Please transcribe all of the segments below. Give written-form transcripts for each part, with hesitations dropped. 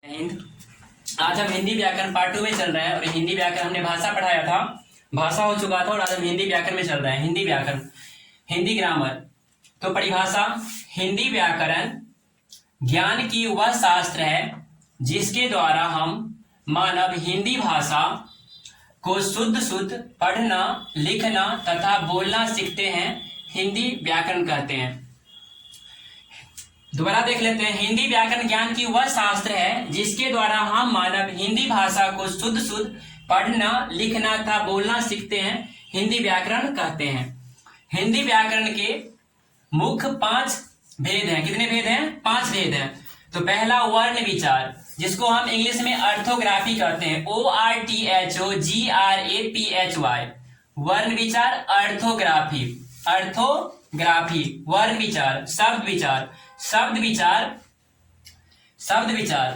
हिंद। आज हम हिंदी व्याकरण पार्ट 2 में चल रहे हैं और हिंदी व्याकरण हमने भाषा पढ़ाया था, भाषा हो चुका था और आज हम हिंदी व्याकरण में चल रहे हैं। हिंदी व्याकरण, हिंदी ग्रामर। तो परिभाषा, हिंदी व्याकरण ज्ञान की वह शास्त्र है जिसके द्वारा हम मानव हिंदी भाषा को शुद्ध शुद्ध पढ़ना, लिखना तथा बोलना सीखते हैं। हिंदी व्याकरण कहते हैं। दोबारा देख लेते हैं। हिंदी व्याकरण ज्ञान की वह शास्त्र है जिसके द्वारा हम मानव हिंदी भाषा को शुद्ध शुद्ध पढ़ना, लिखना तथा बोलना सीखते हैं। हिंदी व्याकरण कहते हैं। हिंदी व्याकरण के मुख्य 5 भेद हैं। कितने भेद हैं? 5 भेद हैं। तो पहला वर्ण विचार, जिसको हम इंग्लिश में ऑर्थोग्राफी कहते हैं। ORTHOGRAPHY, वर्ण विचार, ऑर्थोग्राफी। ऑर्थोग्राफी, वर्ण विचार, शब्द विचार, शब्द विचार, शब्द विचार,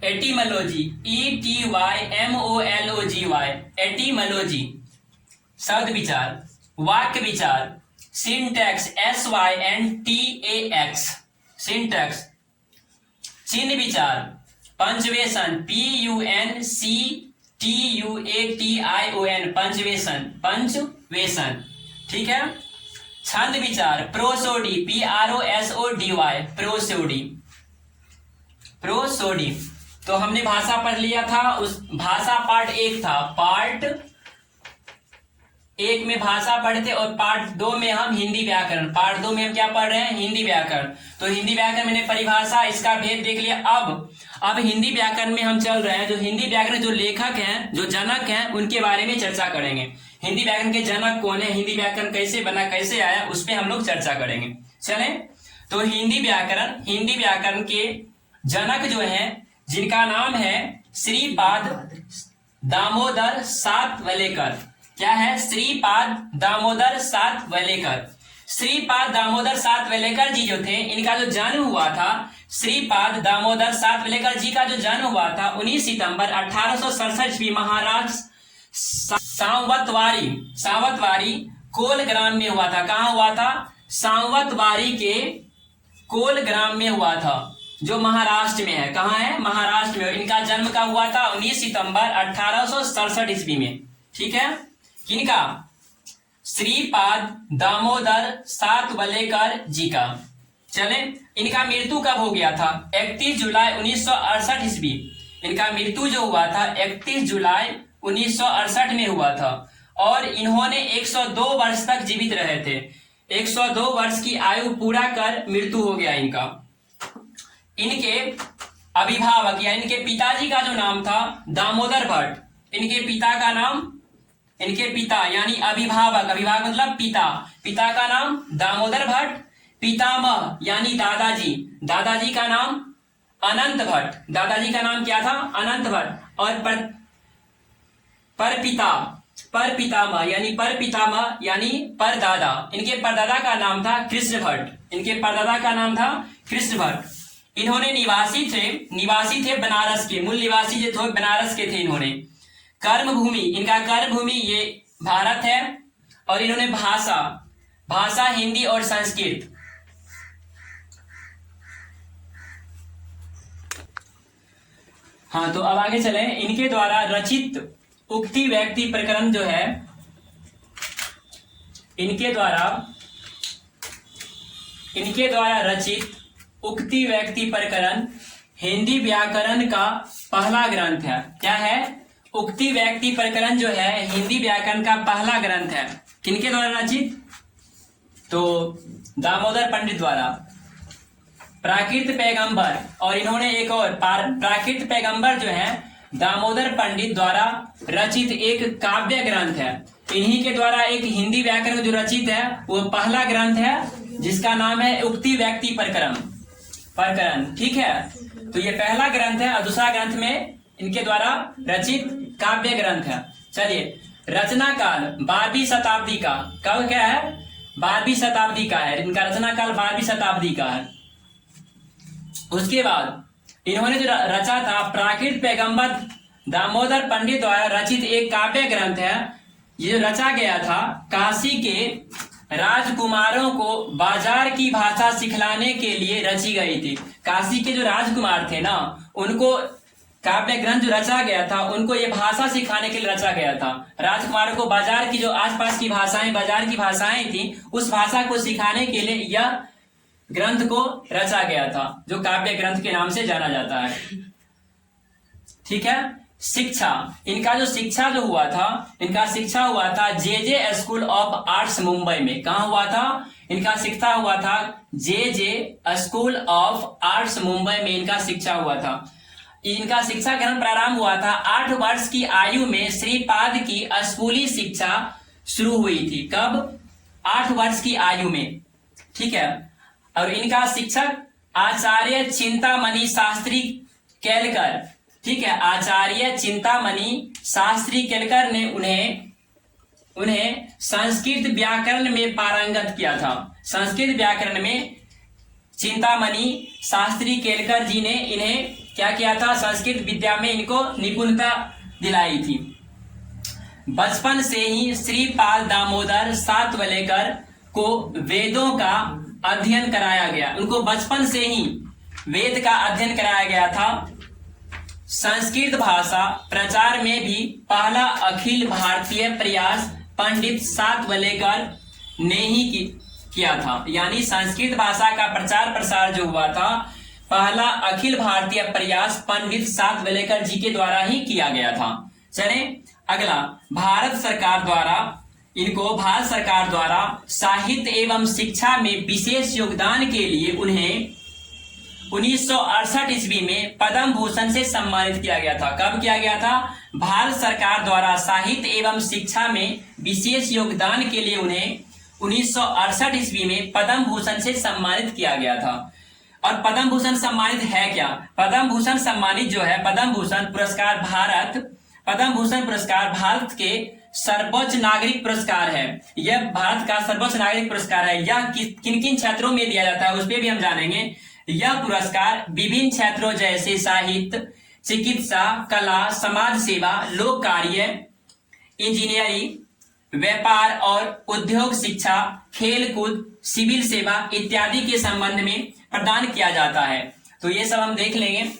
एटिमोलॉजी, ETYMOLOGY, एटिमोलॉजी, शब्द विचार, वाक्य विचार, सिंटैक्स, SYNTAX, सिंटैक्स, चिन्ह विचार, पंचवेशन, PUNCTUATION, पंचवेशन, पंचवेशन, ठीक है। छंद विचार, प्रोसोडी, PROSODY, प्रोसोडी, प्रोसोडी। तो हमने भाषा पढ़ लिया था। उस भाषा पार्ट 1 था। पार्ट 1 में भाषा पढ़ते और पार्ट 2 में हम हिंदी व्याकरण। पार्ट 2 में हम क्या पढ़ रहे हैं? हिंदी व्याकरण। तो हिंदी व्याकरण मैंने परिभाषा, इसका भेद देख लिया। अब हिंदी व्याकरण में हम चल रहे हैं। जो हिंदी व्याकरण जो लेखक हैं, जो जनक हैं, उनके बारे में चर्चा करेंगे। हिंदी व्याकरण के जनक कौन है, हिंदी व्याकरण कैसे बना, कैसे आया, उस पर हम लोग चर्चा करेंगे। चलें, तो हिंदी व्याकरण के जनक जो हैं, जिनका नाम है श्रीपाद दामोदर सातवलेकर। क्या है? श्रीपाद दामोदर सातवलेकर। श्रीपाद दामोदर सातवलेकर जी जो थे, इनका जो जन्म हुआ था, श्रीपाद दामोदर सातवलेकर जी का जो जन्म हुआ था 19 सितंबर 1867 ईस्वी महाराष्ट्र सावंतवाड़ी कोल ग्राम में हुआ था। कहाँ हुआ था? सावंतवाड़ी के कोल ग्राम में हुआ था, जो महाराष्ट्र में है। कहाँ है? महाराष्ट्र में। इनका जन्म कब हुआ था? 19 सितंबर 1867 ईस्वी में। ठीक है। किनका? श्रीपाद दामोदर सातवलेकर जी का। चले, इनका मृत्यु कब हो गया था? 31 जुलाई 1968 ईस्वी। इनका मृत्यु जो हुआ था 31 जुलाई 1968 में हुआ था। और इन्होंने 102 वर्ष तक जीवित रहे थे। 102 वर्ष की आयु पूरा कर मृत्यु हो गया इनका। इनके अभिभावक या इनके पिताजी का जो नाम था दामोदर भट्ट। इनके पिता का नाम, इनके पिता यानी अभिभावक, अभिभावक मतलब पिता, पिता का नाम दामोदर भट्ट। पितामह यानी दादाजी, दादाजी का नाम अनंत भट्ट। दादाजी का नाम क्या था? अनंत भट्ट। और परपितामह यानी परपितामह यानी परदादा, इनके परदादा का नाम था कृष्ण भट्ट। इनके परदादा का नाम था कृष्ण भट्ट। इन्होंने निवासी थे बनारस के, मूल निवासी जो थे बनारस के थे इन्होंने। कर्मभूमि, इनका कर्मभूमि ये भारत है। और इन्होंने भाषा हिंदी और संस्कृत। हाँ, तो अब आगे चलें। इनके द्वारा रचित उक्ति व्यक्ति प्रकरण जो है, इनके द्वारा रचित उक्ति व्यक्ति प्रकरण हिंदी व्याकरण का पहला ग्रंथ है। क्या है? उक्ति व्यक्ति प्रकरण जो है हिंदी व्याकरण का पहला ग्रंथ है। किनके द्वारा रचित? तो दामोदर पंडित द्वारा। प्राकृत पैगंबर, और इन्होंने एक और प्राकृत पैगंबर जो है दामोदर पंडित द्वारा रचित एक काव्य ग्रंथ है। इन्हीं के द्वारा एक हिंदी व्याकरण जो रचित है वो पहला ग्रंथ है, जिसका नाम है उक्ति व्यक्ति प्रकरण। ठीक है। तो ये पहला ग्रंथ है और दूसरा ग्रंथ में इनके द्वारा रचित काव्य ग्रंथ है। चलिए, रचना काल 12वीं शताब्दी का। कब क्या है? 12वीं शताब्दी का है। इनका रचना काल 12वीं शताब्दी का है। उसके बाद इन्होंने जो रचा था प्राकृत पैगंबर दामोदर पंडित द्वारा रचित एक काव्य ग्रंथ है। ये जो रचा गया था काशी के राजकुमारों को बाजार की भाषा सिखलाने के लिए रची गई थी। काशी के जो राजकुमार थे ना, उनको काव्य ग्रंथ जो रचा गया था, उनको ये भाषा सिखाने के लिए रचा गया था। राजकुमारों को बाजार की जो आसपास की भाषाएं, बाजार की भाषाएं थी, उस भाषा को सिखाने के लिए यह ग्रंथ को रचा गया था, जो काव्य ग्रंथ के नाम से जाना जाता है। ठीक है। शिक्षा, इनका जो शिक्षा जो हुआ था, इनका शिक्षा हुआ था जे स्कूल ऑफ आर्ट्स मुंबई में। कहाँ हुआ था? इनका शिक्षा हुआ था जे स्कूल ऑफ आर्ट्स मुंबई में इनका शिक्षा हुआ था। इनका शिक्षा ग्रहण प्रारंभ हुआ था 8 वर्ष की आयु में श्रीपाद की स्कूली शिक्षा शुरू हुई थी। कब? 8 वर्ष की आयु में। ठीक है। और इनका शिक्षक आचार्य चिंतामणि शास्त्री केलकर, ठीक है, आचार्य चिंतामणि शास्त्री केलकर ने उन्हें संस्कृत व्याकरण में पारंगत किया था। संस्कृत व्याकरण में चिंतामणि शास्त्री केलकर जी ने इन्हें क्या किया था? संस्कृत विद्या में इनको निपुणता दिलाई थी। बचपन से ही श्रीपाद दामोदर सातवलेकर को वेदों का अध्ययन कराया गया। उनको बचपन से ही वेद का अध्ययन कराया गया था। संस्कृत भाषा प्रचार में भी पहला अखिल भारतीय प्रयास पंडित सातवलेकर ने ही किया था। यानी संस्कृत भाषा का प्रचार प्रसार जो हुआ था, पहला अखिल भारतीय प्रयास पंडित सातवलेकर जी के द्वारा ही किया गया था। चले अगला, भारत सरकार द्वारा साहित्य एवं शिक्षा में विशेष योगदान के लिए उन्हें 1968 ईस्वी में पद्म भूषण से सम्मानित किया गया था। कब किया गया था? भारत सरकार द्वारा साहित्य एवं शिक्षा में विशेष योगदान के लिए उन्हें 1968 ईस्वी में पद्म भूषण से सम्मानित किया गया था। और पद्म भूषण सम्मानित है क्या? पद्म भूषण सम्मानित जो है, पद्म भूषण पुरस्कार भारत के सर्वोच्च नागरिक पुरस्कार है। यह भारत का सर्वोच्च नागरिक पुरस्कार है। यह किन किन क्षेत्रों में दिया जाता है उस पर भी हम जानेंगे। यह पुरस्कार विभिन्न क्षेत्रों जैसे साहित्य, चिकित्सा, कला, समाज सेवा, लोक कार्य, इंजीनियरिंग, व्यापार और उद्योग, शिक्षा, खेल कूद, सिविल सेवा इत्यादि के संबंध में प्रदान किया जाता है। तो ये सब हम देख लेंगे।